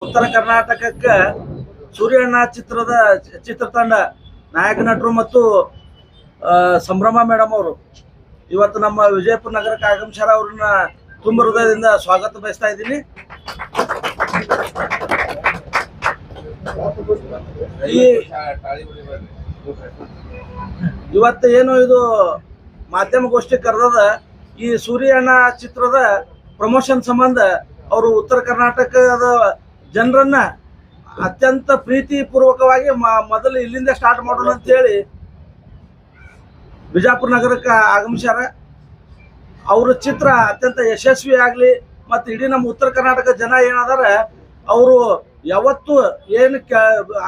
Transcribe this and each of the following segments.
ಉತ್ತರ ಕರ್ನಾಟಕಕ್ಕೆ ಸೂರ್ಯಣ್ಣ ಚಿತ್ರತಂಡ ನಾಯಕ ನಟರು ಮತ್ತು ಸಂಭ್ರಮ ಮೇಡಮ್ ಅವರು ಇವತ್ತು ನಮ್ಮ ವಿಜಯಪುರ ನಗರಕ್ಕೆ ಆಗಮಿಸ್ಯಾರ. ಅವ್ರನ್ನ ತುಂಬ ಹೃದಯದಿಂದ ಸ್ವಾಗತ ಬಯಸ್ತಾ ಇದ್ದೀನಿ. ಇವತ್ತು ಏನು ಇದು ಮಾಧ್ಯಮಗೋಷ್ಠಿ ಕರೆದದ, ಈ ಸೂರ್ಯಣ್ಣ ಚಿತ್ರದ ಪ್ರಮೋಷನ್ ಸಂಬಂಧ ಅವರು ಉತ್ತರ ಕರ್ನಾಟಕದ ಜನರನ್ನ ಅತ್ಯಂತ ಪ್ರೀತಿ ಪೂರ್ವಕವಾಗಿ ಮೊದಲು ಇಲ್ಲಿಂದ ಸ್ಟಾರ್ಟ್ ಮಾಡೋಣ ಅಂತ ಹೇಳಿ ಬಿಜಾಪುರ ನಗರಕ್ಕೆ ಆಗಮಿಸ್ಯಾರ. ಅವ್ರ ಚಿತ್ರ ಅತ್ಯಂತ ಯಶಸ್ವಿ ಆಗಲಿ ಮತ್ತು ಇಡೀ ನಮ್ಮ ಉತ್ತರ ಕರ್ನಾಟಕ ಜನ ಏನದಾರ ಅವರು ಯಾವತ್ತು ಏನು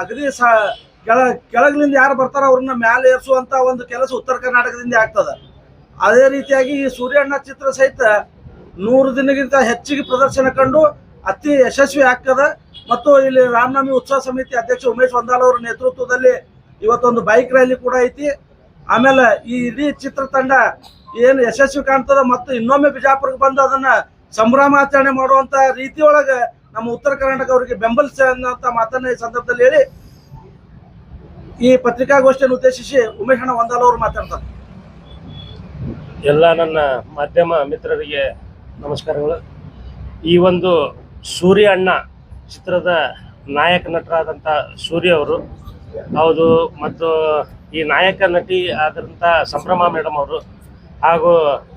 ಅಗದಿ ಕೆಳಗಿನಿಂದ ಯಾರು ಬರ್ತಾರ ಅವ್ರನ್ನ ಮ್ಯಾಲೆ ಏರಿಸುವಂತ ಒಂದು ಕೆಲಸ ಉತ್ತರ ಕರ್ನಾಟಕದಿಂದ ಆಗ್ತದ. ಅದೇ ರೀತಿಯಾಗಿ ಈ ಸೂರ್ಯಣ್ಣ ಚಿತ್ರ ಸಹಿತ 100 ದಿನಕ್ಕಿಂತ ಹೆಚ್ಚಿಗೆ ಪ್ರದರ್ಶನ ಕಂಡು ಅತಿ ಯಶಸ್ವಿ ಆಗ್ತದ. ಮತ್ತು ಇಲ್ಲಿ ರಾಮನವಮಿ ಉತ್ಸವ ಸಮಿತಿ ಅಧ್ಯಕ್ಷ ಉಮೇಶ್ ವಂದಾಲ್ ಅವರ ನೇತೃತ್ವದಲ್ಲಿ ಇವತ್ತೊಂದು ಬೈಕ್ ರ್ಯಾಲಿ ಕೂಡ ಐತಿ. ಆಮೇಲೆ ಈ ಇಡೀ ಚಿತ್ರತಂಡ ಏನು ಯಶಸ್ವಿ ಕಾಣ್ತದ ಮತ್ತು ಇನ್ನೊಮ್ಮೆ ಬಿಜಾಪುರಕ್ಕೆ ಬಂದು ಅದನ್ನ ಸಂಭ್ರಮಾಚರಣೆ ಮಾಡುವಂತ ರೀತಿಯೊಳಗೆ ನಮ್ಮ ಉತ್ತರ ಕರ್ನಾಟಕ ಅವರಿಗೆ ಬೆಂಬಲಿಸ ಮಾತನ್ನ ಈ ಸಂದರ್ಭದಲ್ಲಿ ಹೇಳಿ ಈ ಪತ್ರಿಕಾಗೋಷ್ಠಿಯನ್ನು ಉದ್ದೇಶಿಸಿ ಉಮೇಶ್ ಅಣ್ಣ ವಂದಾಲ್ ಅವರು ಮಾತಾಡ್ತಾರೆ. ಎಲ್ಲ ನನ್ನ ಮಾಧ್ಯಮ ಮಿತ್ರರಿಗೆ ನಮಸ್ಕಾರಗಳು. ಈ ಒಂದು ಸೂರ್ಯ ಅಣ್ಣ ಚಿತ್ರದ ನಾಯಕ ನಟರಾದಂಥ ಸೂರ್ಯ ಅವರು ಹೌದು, ಮತ್ತು ಈ ನಾಯಕ ನಟಿ ಆದಂಥ ಸಂಭ್ರಮ ಮೇಡಮ್ ಅವರು, ಹಾಗೂ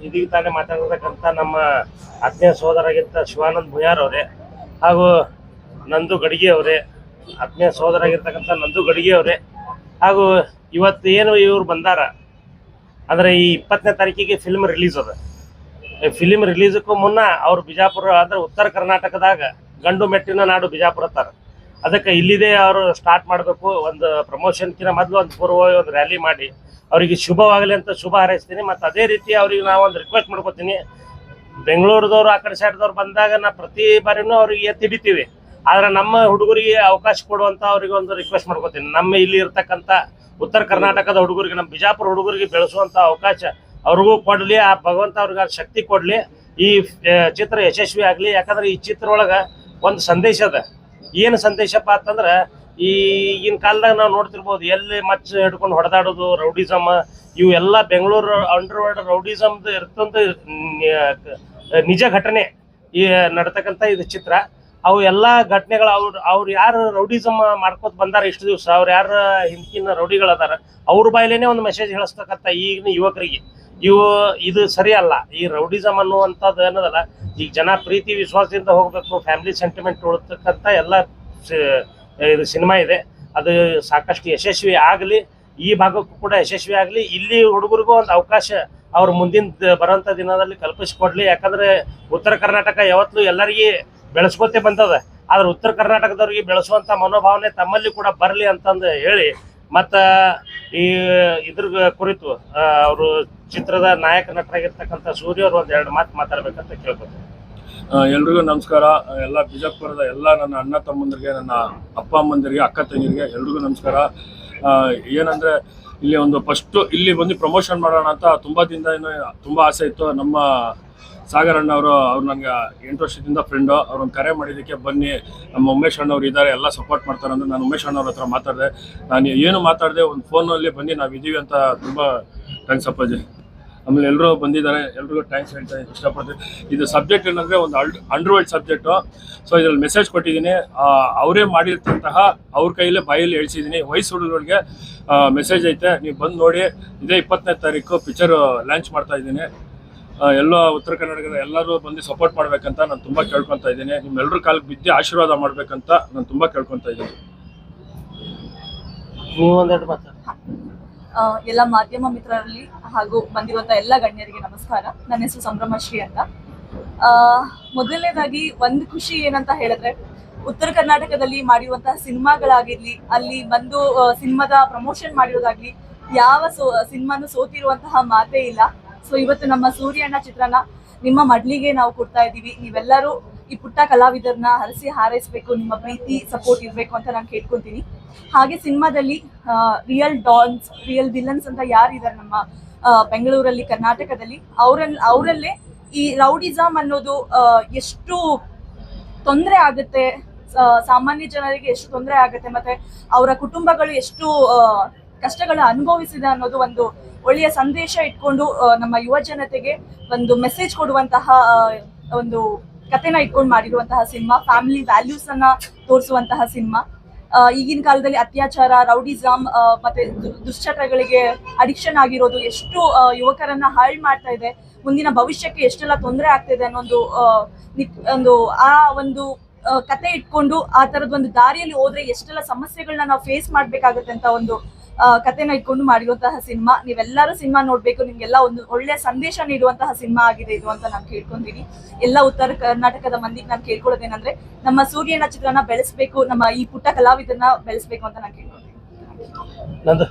ಇದೀಗ ತಾನೇ ಮಾತಾಡಿರ್ತಕ್ಕಂಥ ನಮ್ಮ ಆತ್ಮೀಯ ಸಹೋದರಾಗಿದ್ದ ಶಿವಾನಂದ್ ಭುಯಾರ್ ಅವರೇ, ಹಾಗೂ ನಂದು ಗಡಿಗೆ ಅವರೇ, ಆತ್ಮೀಯ ಸಹೋದರಾಗಿರ್ತಕ್ಕಂಥ ನಂದು ಗಡಿಗೆ ಅವರೇ, ಹಾಗೂ ಇವತ್ತು ಏನು ಇವ್ರು ಬಂದಾರ ಅಂದರೆ ಈ 20ನೇ ತಾರೀಕಿಗೆ ಫಿಲ್ಮ್ ರಿಲೀಸ್ ಅದ. ಫಿಲಿಮ್ ರಿಲೀಸಕ್ಕೂ ಮುನ್ನ ಅವ್ರು ಬಿಜಾಪುರ ಅಂದರೆ ಉತ್ತರ ಕರ್ನಾಟಕದಾಗ ಗಂಡು ಮೆಟ್ಟಿನ ನಾಡು ಬಿಜಾಪುರ ತರ, ಅದಕ್ಕೆ ಇಲ್ಲಿದೆ ಅವರು ಸ್ಟಾರ್ಟ್ ಮಾಡಬೇಕು. ಒಂದು ಪ್ರಮೋಷನ್ಕಿಂತ ಮೊದಲು ಒಂದು ಪೂರ್ವವಾಗಿ ಒಂದು ರ್ಯಾಲಿ ಮಾಡಿ ಅವರಿಗೆ ಶುಭವಾಗಲಿ ಅಂತ ಶುಭ ಹಾರೈಸ್ತೀನಿ. ಮತ್ತು ಅದೇ ರೀತಿ ಅವ್ರಿಗೆ ನಾವು ಒಂದು ರಿಕ್ವೆಸ್ಟ್ ಮಾಡ್ಕೋತೀನಿ, ಬೆಂಗಳೂರದವ್ರು ಆ ಕಡೆ ಸೈಡ್ದವ್ರು ಬಂದಾಗ ನಾ ಪ್ರತಿ ಬಾರಿನೂ ಅವ್ರಿಗೆ ಎತ್ತಿಡಿತೀವಿ, ಆದರೆ ನಮ್ಮ ಹುಡುಗರಿಗೆ ಅವಕಾಶ ಕೊಡುವಂಥ ಅವ್ರಿಗೆ ಒಂದು ರಿಕ್ವೆಸ್ಟ್ ಮಾಡ್ಕೋತೀನಿ. ನಮ್ಮ ಇಲ್ಲಿ ಇರ್ತಕ್ಕಂಥ ಉತ್ತರ ಕರ್ನಾಟಕದ ಹುಡುಗರಿಗೆ, ನಮ್ಮ ಬಿಜಾಪುರ ಹುಡುಗರಿಗೆ ಬೆಳೆಸುವಂಥ ಅವಕಾಶ ಅವ್ರಿಗೂ ಕೊಡಲಿ, ಆ ಭಗವಂತ ಅವ್ರಿಗೆ ಶಕ್ತಿ ಕೊಡಲಿ, ಈ ಚಿತ್ರ ಯಶಸ್ವಿ ಆಗಲಿ. ಯಾಕಂದ್ರೆ ಈ ಚಿತ್ರ ಒಳಗೆ ಒಂದು ಸಂದೇಶ ಅದ. ಏನು ಸಂದೇಶಪ್ಪ ಅಂತಂದ್ರೆ, ಈಗಿನ ಕಾಲದಾಗ ನಾವು ನೋಡ್ತಿರ್ಬೋದು, ಎಲ್ಲಿ ಮಚ್ಚ ಹಿಡ್ಕೊಂಡು ಹೊಡೆದಾಡೋದು, ರೌಡಿಸಮ್, ಇವು ಎಲ್ಲ ಬೆಂಗಳೂರು ಅಂಡರ್ವರ್ಲ್ಡ್ ರೌಡಿಸಮ್ದು ಇರ್ತಂತ ನಿಜ ಘಟನೆ ಈ ನಡ್ತಕ್ಕಂಥ ಇದು ಚಿತ್ರ. ಅವು ಎಲ್ಲ ಘಟನೆಗಳು ಅವ್ರು ಯಾರು ರೌಡಿಸಮ್ ಮಾಡ್ಕೋತ ಬಂದಾರ ಇಷ್ಟು ದಿವಸ, ಅವ್ರು ಯಾರು ಹಿಂದಿನ ರೌಡಿಗಳದಾರ ಅವ್ರ ಬಾಯಲೇನೆ ಒಂದು ಮೆಸೇಜ್ ಹೇಳಿಸ್ತಕ್ಕಂಥ ಈಗಿನ ಯುವಕರಿಗೆ ಇದು ಸರಿ ಅಲ್ಲ. ಈ ರೌಡಿಸಮ್ ಅನ್ನುವಂಥದ್ದು ಏನದಲ್ಲ, ಈಗ ಜನ ಪ್ರೀತಿ ವಿಶ್ವಾಸದಿಂದ ಹೋಗ್ಬೇಕು, ಫ್ಯಾಮಿಲಿ ಸೆಂಟಿಮೆಂಟ್ ಉಳಿತಕ್ಕಂಥ ಎಲ್ಲ ಇದು ಸಿನಿಮಾ ಇದೆ. ಅದು ಸಾಕಷ್ಟು ಯಶಸ್ವಿ ಆಗಲಿ, ಈ ಭಾಗಕ್ಕೂ ಕೂಡ ಯಶಸ್ವಿ ಆಗಲಿ. ಇಲ್ಲಿ ಹುಡುಗರಿಗೂ ಒಂದು ಅವಕಾಶ ಅವ್ರು ಮುಂದಿನ ಬರೋಂಥ ದಿನದಲ್ಲಿ ಕಲ್ಪಿಸ್ಕೊಡ್ಲಿ. ಯಾಕಂದ್ರೆ ಉತ್ತರ ಕರ್ನಾಟಕ ಯಾವತ್ತೂ ಎಲ್ಲರಿಗೆ ಬೆಳೆಸ್ಕೋತೆ ಬಂದದ, ಆದ್ರೆ ಉತ್ತರ ಕರ್ನಾಟಕದವ್ರಿಗೆ ಬೆಳೆಸುವಂಥ ಮನೋಭಾವನೆ ತಮ್ಮಲ್ಲಿ ಕೂಡ ಬರಲಿ ಅಂತಂದು ಹೇಳಿ, ಮತ್ತು ಈ ಇದ್ರ ಕುರಿತು ಅವರು ಚಿತ್ರದ ನಾಯಕ ನಟರಾಗಿರ್ತಕ್ಕಂಥ ಸೂರ್ಯ ಅವರು ಒಂದೆರಡು ಮಾತು ಮಾತಾಡ್ಬೇಕಂತ ಕೇಳ್ಕೊತೀನಿ. ಎಲ್ರಿಗೂ ನಮಸ್ಕಾರ. ಎಲ್ಲ ಬಿಜಾಪುರದ ಎಲ್ಲ ನನ್ನ ಅಣ್ಣ ತಮ್ಮಂದಿರಿಗೆ, ನನ್ನ ಅಪ್ಪ ಅಮ್ಮಂದಿರಿಗೆ, ಅಕ್ಕ ತಂಗಿರಿಗೆ ಎಲ್ರಿಗೂ ನಮಸ್ಕಾರ. ಏನಂದರೆ ಇಲ್ಲಿ ಒಂದು ಫಸ್ಟು ಇಲ್ಲಿ ಬಂದು ಪ್ರಮೋಷನ್ ಮಾಡೋಣ ಅಂತ ತುಂಬ ದಿನದಿಂದ ತುಂಬ ಆಸೆ ಇತ್ತು. ನಮ್ಮ ಸಾಗರ್ ಅಣ್ಣವರು, ಅವ್ರು ನನಗೆ 8 ವರ್ಷದಿಂದ ಫ್ರೆಂಡು, ಅವ್ರೊಂದು ಕರೆ ಮಾಡಿದ್ದಕ್ಕೆ ಬನ್ನಿ, ನಮ್ಮ ಉಮೇಶ್ ಅಣ್ಣವ್ರು ಇದ್ದಾರೆ, ಎಲ್ಲ ಸಪೋರ್ಟ್ ಮಾಡ್ತಾರೆ ಅಂದ್ರೆ ನಾನು ಉಮೇಶ್ ಅಣ್ಣವ್ರ ಹತ್ರ ಮಾತಾಡಿದೆ. ನಾನು ಏನು ಮಾತಾಡಿದೆ, ಒಂದು ಫೋನಲ್ಲಿ ಬನ್ನಿ ನಾವಿದ್ದೀವಿ ಅಂತ ತುಂಬ ಥ್ಯಾಂಕ್ಸ್ ಅಪ್ಪಾಜಿ. ಆಮೇಲೆ ಎಲ್ಲರೂ ಬಂದಿದ್ದಾರೆ, ಎಲ್ರಿಗೂ ಥ್ಯಾಂಕ್ಸ್ ಹೇಳ್ತಾ ಇಷ್ಟಪಡ್ತೀನಿ. ಇದು ಸಬ್ಜೆಕ್ಟ್ ಏನಂದರೆ ಒಂದು ಅಂಡರ್ವರ್ಲ್ಡ್ ಸಬ್ಜೆಕ್ಟು. ಸೊ ಇದರಲ್ಲಿ ಮೆಸೇಜ್ ಕೊಟ್ಟಿದ್ದೀನಿ, ಅವರೇ ಮಾಡಿರ್ತಂತಹ ಅವ್ರ ಕೈಯಲ್ಲೇ ಬಾಯಲ್ಲಿ ಹೇಳ್ಸಿದ್ದೀನಿ. ವಯಸ್ಸು ಹುಡುಗರಿಗೆ ಮೆಸೇಜ್ ಐತೆ, ನೀವು ಬಂದು ನೋಡಿ. ಇದೇ 20ನೇ ತಾರೀಕು ಪಿಕ್ಚರ್ ಲಾಂಚ್ ಮಾಡ್ತಾ ಇದ್ದೀನಿ. ಎಲ್ಲ ಉತ್ತರ ಕರ್ನಾಟಕದ ಎಲ್ಲರೂ ಬಂದು ಸಪೋರ್ಟ್ ಮಾಡ್ಬೇಕಂತ ನಾನು ತುಂಬ ಕೇಳ್ಕೊತಾ ಇದ್ದೀನಿ. ನಿಮ್ಮೆಲ್ಲರ ಕಾಲಕ್ಕೆ ಬಿದ್ದು ಆಶೀರ್ವಾದ ಮಾಡ್ಬೇಕಂತ ನಾನು ತುಂಬ ಕೇಳ್ಕೊತಾ ಇದ್ದೀನಿ. ಎಲ್ಲ ಮಾಧ್ಯಮ ಮಿತ್ರರಲ್ಲಿ ಹಾಗೂ ಬಂದಿರುವಂತ ಎಲ್ಲ ಗಣ್ಯರಿಗೆ ನಮಸ್ಕಾರ. ನನ್ನ ಹೆಸರು ಸಂಭ್ರಮಶ್ರೀ ಅಂತ. ಮೊದಲನೇದಾಗಿ ಒಂದು ಖುಷಿ ಏನಂತ ಹೇಳಿದ್ರೆ, ಉತ್ತರ ಕರ್ನಾಟಕದಲ್ಲಿ ಮಾಡಿರುವಂತಹ ಸಿನಿಮಾಗಳಾಗಿರ್ಲಿ, ಅಲ್ಲಿ ಬಂದು ಸಿನಿಮಾದ ಪ್ರಮೋಷನ್ ಮಾಡಿರೋದಾಗ್ಲಿ, ಯಾವ ಸಿನಿಮಾನು ಸೋತಿರುವಂತಹ ಮಾತೇ ಇಲ್ಲ. ಸೊ ಇವತ್ತು ನಮ್ಮ ಸೂರ್ಯಣ್ಣ ಚಿತ್ರನ ನಿಮ್ಮ ಮಡ್ಲಿಗೆ ನಾವು ಕೊಡ್ತಾ ಇದ್ದೀವಿ. ನೀವೆಲ್ಲರೂ ಈ ಪುಟ್ಟ ಕಲಾವಿದರನ್ನ ಹರಸಿ ಹಾರೈಸಬೇಕು, ನಿಮ್ಮ ಪ್ರೀತಿ ಸಪೋರ್ಟ್ ಇರಬೇಕು ಅಂತ ನಾನು ಕೇಳ್ಕೊತೀನಿ. ಹಾಗೆ ಸಿನಿಮಾದಲ್ಲಿ ರಿಯಲ್ ಡಾನ್ಸ್, ರಿಯಲ್ ವಿಲನ್ಸ್ ಅಂತ ಯಾರಿದ್ದಾರೆ ನಮ್ಮ ಬೆಂಗಳೂರಲ್ಲಿ, ಕರ್ನಾಟಕದಲ್ಲಿ, ಅವರಲ್ಲೇ ಈ ರೌಡಿಸಮ್ ಅನ್ನೋದು ಎಷ್ಟು ತೊಂದರೆ ಆಗುತ್ತೆ ಸಾಮಾನ್ಯ ಜನರಿಗೆ ಎಷ್ಟು ತೊಂದರೆ ಆಗುತ್ತೆ, ಮತ್ತೆ ಅವರ ಕುಟುಂಬಗಳು ಎಷ್ಟು ಕಷ್ಟಗಳ ಅನುಭವಿಸಿದೆ ಅನ್ನೋದು ಒಂದು ಒಳ್ಳೆಯ ಸಂದೇಶ ಇಟ್ಕೊಂಡು ನಮ್ಮ ಯುವ ಜನತೆಗೆ ಒಂದು ಮೆಸೇಜ್ ಕೊಡುವಂತಹ ಒಂದು ಕಥೆನ ಇಟ್ಕೊಂಡು ಮಾಡಿರುವಂತಹ ಸಿನಿಮಾ, ಫ್ಯಾಮಿಲಿ ವ್ಯಾಲ್ಯೂಸ್ ಅನ್ನ ತೋರಿಸುವಂತಹ ಸಿನಿಮಾ. ಈಗಿನ ಕಾಲದಲ್ಲಿ ಅತ್ಯಾಚಾರ, ರೌಡಿಸಮ್ ಮತ್ತೆ ದುಶ್ಚಟಗಳಿಗೆ ಅಡಿಕ್ಷನ್ ಆಗಿರೋದು ಎಷ್ಟು ಯುವಕರನ್ನ ಹಾಳು ಮಾಡ್ತಾ ಇದೆ, ಮುಂದಿನ ಭವಿಷ್ಯಕ್ಕೆ ಎಷ್ಟೆಲ್ಲ ತೊಂದರೆ ಆಗ್ತಿದೆ ಅನ್ನೋ ಒಂದು ಕತೆ ಇಟ್ಕೊಂಡು ಆ ತರದ ಒಂದು ದಾರಿಯಲ್ಲಿ ಹೋದ್ರೆ ಎಷ್ಟೆಲ್ಲ ಸಮಸ್ಯೆಗಳನ್ನ ನಾವು ಫೇಸ್ ಮಾಡ್ಬೇಕಾಗುತ್ತೆ ಅಂತ ಒಂದು ಕತೆನ ಇಟ್ಕೊಂಡು ಮಾಡಿರುವಂತಹ ಸಿನಿಮಾ. ನೀವೆಲ್ಲರೂ ಸಿನಿಮಾ ನೋಡ್ಬೇಕು, ನಿಮ್ಗೆಲ್ಲ ಒಂದು ಒಳ್ಳೆಯ ಸಂದೇಶ ನೀಡುವಂತಹ ಸಿನಿಮಾ ಆಗಿದೆ ಇದು ಅಂತ ನಾನು ಕೇಳ್ಕೊಂತೀನಿ. ಎಲ್ಲ ಉತ್ತರ ಕರ್ನಾಟಕದ ಮಂದಿಗೆ ನಾನು ಕೇಳ್ಕೊಳ್ಳೋದೇನಂದ್ರೆ ನಮ್ಮ ಸೂರ್ಯನ ಚಿತ್ರನ ಬೆಳೆಸ್ಬೇಕು, ನಮ್ಮ ಈ ಪುಟ್ಟ ಕಲಾವಿದನ್ನ ಬೆಳೆಸ್ಬೇಕು ಅಂತ ನಾನು ಕೇಳ್ಕೊಂತೀನಿ. ನಂದು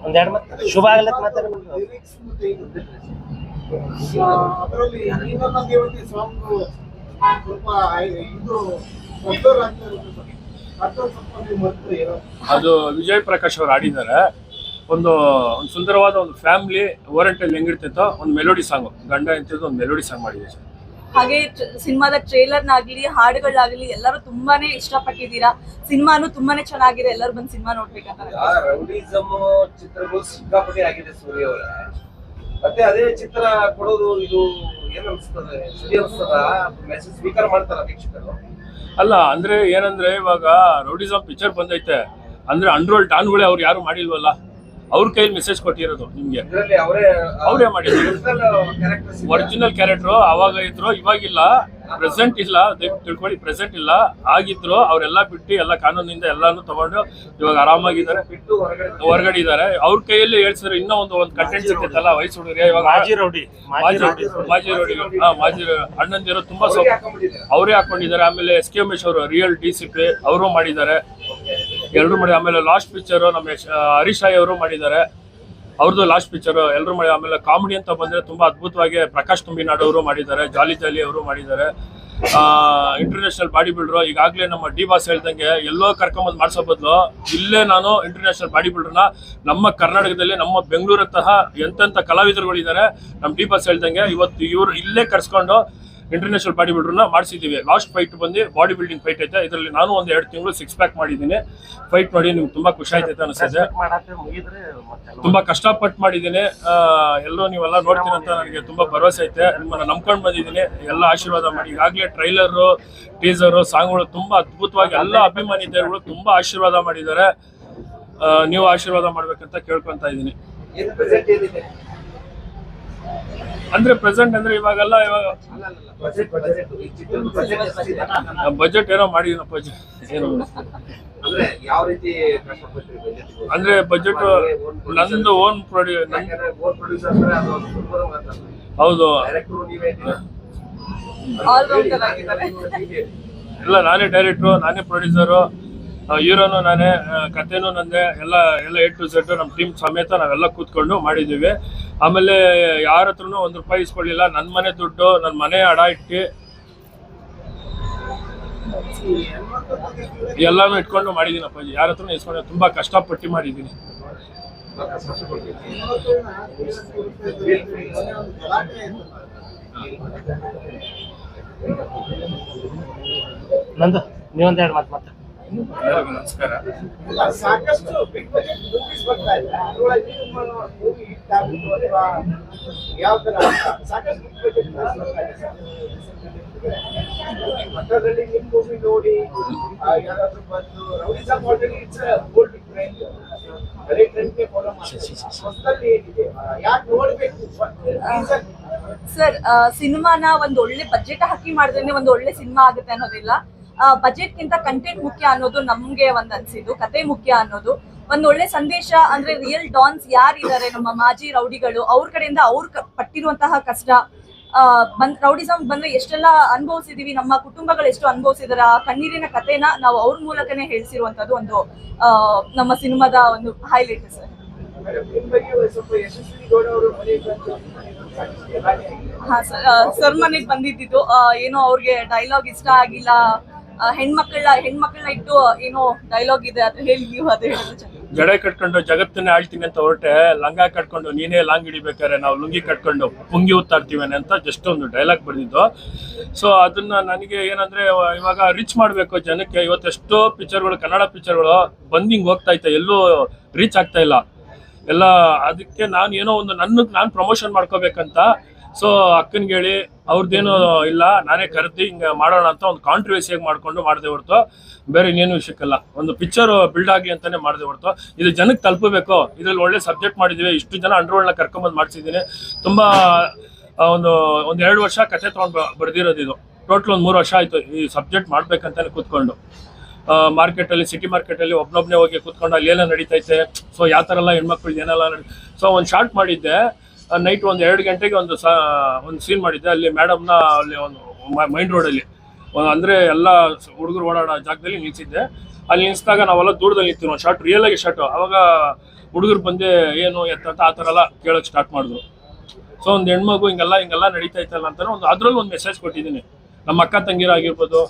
ಒಂದೆರಡು ಮತ್ತೆ ಶುಭ ಆಗಲತ್ ಮಾತಾಡ್ಬೇಕು. ಅದರಲ್ಲಿ ಹನಿವರ್ಣ ದೇವತೆ ಸಾಂಗ್ ಸ್ವಲ್ಪ ಇದು ಅದು ವಿಜಯ್ ಪ್ರಕಾಶ್ ಅವರು ಆಡಿದ್ದಾರೆ. ಒಂದು ಸುಂದರವಾದ ಒಂದು ಫ್ಯಾಮಿಲಿ ಓರೆಂಟಲ್ಲಿ ಹೆಂಗಿರ್ತಿತ್ತೋ ಒಂದು ಮೆಲೋಡಿ ಸಾಂಗ್, ಗಂಡ ಎಂತದ್ದು ಒಂದು ಮೆಲೋಡಿ ಸಾಂಗ್ ಮಾಡಿದೆ ಸರ್. ಹಾಗೆ ಸಿನಿಮಾದ ಟ್ರೇಲರ್ನಾಗ್ಲಿ ಹಾಡುಗಳಾಗ್ಲಿ ಎಲ್ಲರೂ ತುಂಬಾನೇ ಇಷ್ಟಪಟ್ಟಿದ್ದೀರಾ. ಸಿನಿಮಾನು ತುಂಬಾನೇ ಚೆನ್ನಾಗಿದೆ, ಎಲ್ಲರೂ ಬಂದು ಸಿನಿಮಾ ನೋಡ್ಬೇಕಂತ. ರೌಡಿಸಮ್ ಚಿತ್ರಗಳು ಸಿಕ್ಕಾಪಟ್ಟೆ ಆಗಿದೆ ಸೂರ್ಯ ಅವರ, ಮತ್ತೆ ಅದೇ ಚಿತ್ರ ಕೊಡೋದು ಇದು ಏನ್ ಅನ್ಸ್ತದೆ, ಸರಿ ಅನ್ಸ್ತದ? ಮೆಸೇಜ್ ಸ್ವೀಕಾರ ಮಾಡ್ತಾರ ವೀಕ್ಷಕರು? ಅಲ್ಲ ಅಂದ್ರೆ ಏನಂದ್ರೆ ಇವಾಗ ರೌಡಿಸಮ್ ಪಿಕ್ಚರ್ ಬಂದೈತೆ ಅಂದ್ರೆ ಅಂಡ್ರೋಲ್ ಡಾನ್ಗಳೇ ಅವ್ರು ಯಾರು ಮಾಡಿಲ್ವಲ್ಲ, ಅವ್ರ ಕೈಲಿ ಮೆಸೇಜ್ ಕೊಟ್ಟಿರೋದು ನಿಮ್ಗೆ. ಅವರೇ ಮಾಡಿದ್ರು. ಒರಿಜಿನಲ್ ಕ್ಯಾರೆಕ್ಟರ್ ಅವಾಗ ಇದ್ರು, ಇವಾಗಿಲ್ಲ, ಪ್ರೆಸೆಂಟ್ ಇಲ್ಲ, ತಿಳ್ಕೊಳ್ಳಿ, ಪ್ರೆಸೆಂಟ್ ಇಲ್ಲ. ಆಗಿದ್ರು ಅವರೆಲ್ಲ ಬಿಟ್ಟು ಎಲ್ಲ ಕಾನೂನಿಂದ ಎಲ್ಲಾನು ತಗೊಂಡು ಇವಾಗ ಆರಾಮಾಗಿದ್ದಾರೆ, ಹೊರಗಡೆ ಇದ್ದಾರೆ. ಅವ್ರ ಕೈಯಲ್ಲಿ ಹೇಳ್ಸಿದ್ರೆ ಇನ್ನೂ ಒಂದು ಕಂಟೆಂಟ್ ಸಿಗ್ತೈತಲ್ಲ ವಯಸ್ಸು ಹುಡುಗರಿಗೆ. ಇವಾಗ ಮಾಜಿ ರೌಡಿ ಮಾಜಿ ಅಣ್ಣಂದಿರೋ ತುಂಬಾ ಅವರೇ ಹಾಕೊಂಡಿದ್ದಾರೆ. ಆಮೇಲೆ ಎಸ್ ಕೆ ಉಮೇಶ್ ಅವರು ರಿಯಲ್ DCP ಅವರು ಮಾಡಿದ್ದಾರೆ, ಎಲ್ಲರೂ ಮಾಡಿ. ಆಮೇಲೆ ಲಾಸ್ಟ್ ಪಿಕ್ಚರ್ ನಮ್ಮ ಹರೀಶ್ ರಾಯ್ ಅವರು ಮಾಡಿದ್ದಾರೆ, ಅವ್ರದ್ದು ಲಾಸ್ಟ್ ಪಿಕ್ಚರ್ ಎಲ್ಲರೂ ಮಾಡಿ. ಆಮೇಲೆ ಕಾಮಿಡಿ ಅಂತ ಬಂದ್ರೆ ತುಂಬಾ ಅದ್ಭುತವಾಗಿ ಪ್ರಕಾಶ್ ತುಂಬಿನಾಡು ಅವರು ಮಾಡಿದ್ದಾರೆ, ಜಾಲಿ ಅವರು ಮಾಡಿದ್ದಾರೆ. ಇಂಟರ್ನ್ಯಾಷನಲ್ ಬಾಡಿ ಬಿಲ್ಡರ್ ಈಗಾಗಲೇ ನಮ್ಮ ಡಿ ಬಾಸ್ ಹೇಳ್ದಂಗೆ ಎಲ್ಲೋ ಕರ್ಕೊಂಬಂದು ಮಾಡಿಸೋ ಬದಲು ಇಲ್ಲೇ ನಾನು ಇಂಟರ್ನ್ಯಾಷನಲ್ ಬಾಡಿ ಬಿಲ್ಡರ್ನ ನಮ್ಮ ಕರ್ನಾಟಕದಲ್ಲಿ ನಮ್ಮ ಬೆಂಗಳೂರಂತಹ ಎಂತೆಂಥ ಕಲಾವಿದರುಗಳಿದ್ದಾರೆ. ನಮ್ಮ ಡಿ ಬಾಸ್ ಹೇಳ್ದಂಗೆ ಇವತ್ತು ಇವರು ಇಲ್ಲೇ ಕರ್ಸ್ಕೊಂಡು ಇಂಟರ್ನ್ಯಾಷನಲ್ ಬಾಡಿ ಬಿಲ್ಡರ್ನ ಮಾಡಿಸಿದ್ದೀವಿ. ಲಾಸ್ಟ್ ಫೈಟ್ ಬಂದು ಬಾಡಿ ಬಿಲ್ಡಿಂಗ್ ಫೈಟ್ ಐತೆ. ಇದರಲ್ಲಿ ನಾನು ಒಂದು 2 ತಿಂಗಳು 6 ಪ್ಯಾಕ್ ಮಾಡಿದ್ದೀನಿ. ಫೈಟ್ ನೋಡಿ ನಿಮ್ಗೆ ತುಂಬಾ ಖುಷಿ ಆಯ್ತೈತೆ ಅನಿಸ್ತದೆ. ತುಂಬಾ ಕಷ್ಟಪಟ್ಟು ಮಾಡಿದ್ದೀನಿ. ಎಲ್ಲರೂ ನೀವೆಲ್ಲ ನೋಡ್ತೀನಿ ಅಂತ ನನಗೆ ತುಂಬಾ ಭರವಸೆ ಐತೆ. ನಿಮ್ಮನ್ನ ನಂಬ್ಕೊಂಡು ಬಂದಿದ್ದೀನಿ, ಎಲ್ಲ ಆಶೀರ್ವಾದ ಮಾಡಿ. ಈಗಾಗಲೇ ಟ್ರೈಲರು, ಟೀಸರು, ಸಾಂಗ್ಗಳು ತುಂಬಾ ಅದ್ಭುತವಾಗಿ ಎಲ್ಲ ಅಭಿಮಾನಿಗಳು ತುಂಬಾ ಆಶೀರ್ವಾದ ಮಾಡಿದ್ದಾರೆ. ನೀವು ಆಶೀರ್ವಾದ ಮಾಡ್ಬೇಕಂತ ಕೇಳ್ಕೊಂತ ಇದ್ದೀನಿ. ಅಂದ್ರೆ ಪ್ರೆಸೆಂಟ್ ಅಂದ್ರೆ ಇವಾಗೆಲ್ಲ ಬಜೆಟ್ ಏನೋ ಮಾಡಿದೀನಪ್ಪ. ಏನು ಅಂದ್ರೆ ಬಜೆಟ್ ನಂದು ಓನ್ ಹೌದು, ಎಲ್ಲ ನಾನೇ ಡೈರೆಕ್ಟ್ರು, ನಾನೇ ಪ್ರೊಡ್ಯೂಸರು, ಹೀರೋನು ನಾನೇ, ಕಥೆನೂ ನಂದೇ, ಎಲ್ಲ A to Z ನಮ್ಮ ಟೀಮ್ ಸಮೇತ ನಾವೆಲ್ಲ ಕೂತ್ಕೊಂಡು ಮಾಡಿದ್ದೀವಿ. ಆಮೇಲೆ ಯಾರ ಹತ್ರನೂ ₹1 ಇಸ್ಕೊಳ್ಳಿಲ್ಲ. ನನ್ನ ಮನೆ ದುಡ್ಡು, ನನ್ನ ಮನೆ ಅಡ ಇಟ್ಟು ಎಲ್ಲಾನು ಇಟ್ಕೊಂಡು ಮಾಡಿದ್ದೀನಪ್ಪ. ಯಾರ ಹತ್ರನೂ ಇಸ್ಕೊಂಡು ತುಂಬಾ ಕಷ್ಟಪಟ್ಟು ಮಾಡಿದ್ದೀನಿ. ನಂದು ನೀವೊಂದೆರಡು ಮತ್ತೆ ಎಲ್ಲರಿಗೂ ನಮಸ್ಕಾರ. ಸಾಕಷ್ಟು ಬಿಗ್ ಬಜೆಟ್ ಮೂವೀಸ್ ಬರ್ತಾ ಇದೆ, ಅದರೊಳಗೆ ನಿಮ್ಮ ಮೂವಿ ಹಿಟ್ ಆಗ್ಬಿಟ್ಟು ಅಥವಾ ಯಾವ ತರ ಸಾಕಷ್ಟು ಬಿಗ್ ಬಜೆಟ್ ಬರ್ತಾ ಇದೆ. ಮಟ್ಟದಲ್ಲಿ ನಿಮ್ಮ ಮೂವಿ ನೋಡಿ ಯಾರಾದ್ರೂ ಬಂದು rowdyism already it's gold trend, ಅದೇ ಟ್ರೆಂಡ್ಗೆ ಫಾಲೋ ಮಾಡ್ತಾರೆ. ಹೊಸದಲ್ಲಿ ಏನಿದೆ ಯಾಕೆ ನೋಡ್ಬೇಕು ಸರ್? ಸಿನಿಮಾನ ಒಂದು ಒಳ್ಳೆ ಬಜೆಟ್ ಹಾಕಿ ಮಾಡಿದ್ರೆ ಒಂದು ಒಳ್ಳೆ ಸಿನಿಮಾ ಆಗುತ್ತೆ ಅನ್ನೋದಿಲ್ಲ. ಬಜೆಟ್ ಗಿಂತ ಕಂಟೆಂಟ್ ಮುಖ್ಯ ಅನ್ನೋದು ನಮ್ಗೆ ಒಂದ್ ಅನ್ಸಿದ್ದು, ಕತೆ ಮುಖ್ಯ ಅನ್ನೋದು. ಒಂದ್ ಒಳ್ಳೆ ಸಂದೇಶ ಅಂದ್ರೆ ರಿಯಲ್ ಡಾನ್ಸ್ ಯಾರಿದ್ದಾರೆ, ನಮ್ಮ ಮಾಜಿ ರೌಡಿಗಳು, ಅವ್ರ ಕಡೆಯಿಂದ ಅವ್ರು ಪಟ್ಟಿರುವಂತಹ ಕಷ್ಟ, ರೌಡಿಸಮ್ ಬಂದ್ರೆ ಎಷ್ಟೆಲ್ಲ ಅನುಭವಿಸಿದೀವಿ, ನಮ್ಮ ಕುಟುಂಬಗಳು ಎಷ್ಟು ಅನುಭವಿಸಿದಾರೆ, ಆ ಕಣ್ಣೀರಿನ ಕಥೆನ ನಾವು ಅವ್ರ ಮೂಲಕನೇ ಹೇಳ್ಸಿರುವಂತದ್ದು ಒಂದು ನಮ್ಮ ಸಿನಿಮಾದ ಒಂದು ಹೈಲೈಟ್ ಸರ್. ಹಾ ಸರ್ ಮನೆಗೆ ಬಂದಿದ್ದು ಏನೋ ಅವ್ರಿಗೆ ಡೈಲಾಗ್ ಇಷ್ಟ ಆಗಿಲ್ಲ, ಹೆಣ್ಮಕ್ಳನ್ನ ಇಟ್ಟು ಏನೋ ಡೈಲಾಗ್ ಇದೆ, ಅದು ಹೇಳಿ ನೀವು ಅದು ಹೇಳೋದು ಚೆನ್ನಾಗಿ. ಜಡೆ ಕಟ್ಕೊಂಡು ಜಗತ್ತನ್ನೇ ಆಳ್ತೀನಿ ಅಂತ ಹೊರಟೆ, ಲಂಗ ಕಟ್ಕೊಂಡು ನೀನೇ ಲಾಂಗ್ ಹಿಡಿಬೇಕಾರೆ ನಾವು ಲುಂಗಿ ಕಟ್ಕೊಂಡು ಪುಂಗಿ ಉತ್ತಾಡ್ತೀವೇನೆ ಅಂತ ಜಸ್ಟ್ ಒಂದು ಡೈಲಾಗ್ ಬರೆದಿದ್ದು. ಸೊ ಅದನ್ನ ನನಗೆ ಏನಂದ್ರೆ ಇವಾಗ ರೀಚ್ ಮಾಡಬೇಕು ಜನಕ್ಕೆ. ಇವತ್ತೆಷ್ಟೋ ಪಿಕ್ಚರ್ಗಳು, ಕನ್ನಡ ಪಿಕ್ಚರ್ಗಳು ಬಂದಿಂಗ್ ಹೋಗ್ತಾ ಐತೆ, ಎಲ್ಲೂ ರೀಚ್ ಆಗ್ತಾ ಇಲ್ಲ ಎಲ್ಲ. ಅದಕ್ಕೆ ನಾನು ಏನೋ ಒಂದು ನಾನು ಪ್ರಮೋಷನ್ ಮಾಡ್ಕೋಬೇಕಂತ ಸೊ ಅಕ್ಕನ್ಗೆ ಹೇಳಿ ಅವ್ರದ್ದೇನು ಇಲ್ಲ, ನಾನೇ ಕರೆದಿ ಹಿಂಗೆ ಮಾಡೋಣ ಅಂತ ಒಂದು ಕಾಂಟ್ರವರ್ಸಿಯಾಗಿ ಮಾಡ್ಕೊಂಡು ಮಾಡಿದೆ ಹೊರತು ಬೇರೆ ಇನ್ನೇನು ವಿಷಯಕ್ಕಲ್ಲ. ಒಂದು ಪಿಕ್ಚರ್ ಬಿಲ್ಡ್ ಆಗಲಿ ಅಂತಾನೆ ಮಾಡಿದೆ ಹೊರತು ಇದು ಜನಕ್ಕೆ ತಲುಪಬೇಕು. ಇದ್ರಲ್ಲಿ ಒಳ್ಳೆ ಸಬ್ಜೆಕ್ಟ್ ಮಾಡಿದ್ದೀವಿ, ಇಷ್ಟು ಜನ ಅಂಡರ್ವರ್ಲ್ಡ್ನ ಕರ್ಕೊಂಬಂದು ಮಾಡಿಸಿದ್ದೀನಿ. ತುಂಬ ಒಂದು 2 ವರ್ಷ ಕಥೆ ತೊಗೊಂಡು ಬರ್ದಿರೋದು ಇದು. ಟೋಟಲ್ ಒಂದು 3 ವರ್ಷ ಆಯಿತು ಈ ಸಬ್ಜೆಕ್ಟ್ ಮಾಡ್ಬೇಕಂತಾನೆ ಕೂತ್ಕೊಂಡು. ಮಾರ್ಕೆಟಲ್ಲಿ, ಸಿಟಿ ಮಾರ್ಕೆಟಲ್ಲಿ ಒಬ್ಬೊಬ್ಬನೇ ಹೋಗಿ ಕೂತ್ಕೊಂಡು ಅಲ್ಲಿ ಏನೋ ನಡೀತೈತೆ, ಸೊ ಯಾವ ಥರ ಎಲ್ಲ ಹೆಣ್ಮಕ್ಳು ಏನೆಲ್ಲ ಸೊ ಒಂದು ಶಾರ್ಟ್ ಮಾಡಿದ್ದೆ. ನೈಟ್ ಒಂದು 2 ಗಂಟೆಗೆ ಒಂದು ಸೀನ್ ಮಾಡಿದ್ದೆ. ಅಲ್ಲಿ ಮೇಡಮ್ನ ಅಲ್ಲಿ ಒಂದು ಮೈನ್ ರೋಡಲ್ಲಿ ಅಂದರೆ ಎಲ್ಲ ಹುಡುಗರು ಓಡಾಡೋ ಜಾಗದಲ್ಲಿ ನಿಲ್ಸಿದ್ದೆ. ಅಲ್ಲಿ ನಿಲ್ಸಿದಾಗ ನಾವೆಲ್ಲ ದೂರದಲ್ಲಿ ನಿಂತೀವಿ. ಒಂದು ಶಾರ್ಟ್ ರಿಯಲ್ ಆಗಿ ಶಾರ್ಟು. ಅವಾಗ ಹುಡುಗರು ಬಂದೆ ಏನು ಎತ್ತ ಆ ಥರ ಎಲ್ಲ ಕೇಳೋಕ್ಕೆ ಸ್ಟಾರ್ಟ್ ಮಾಡಿದ್ರು. ಸೊ ಒಂದು ಹೆಣ್ಮಗು ಹಿಂಗೆಲ್ಲ ನಡೀತಾ ಇತ್ತಲ್ಲ ಅಂತಾನೆ ಅದ್ರಲ್ಲಿ ಒಂದು ಮೆಸೇಜ್ ಕೊಟ್ಟಿದ್ದೀನಿ. ನಮ್ಮ ಅಕ್ಕ ತಂಗಿರಾಗಿರ್ಬೋದು,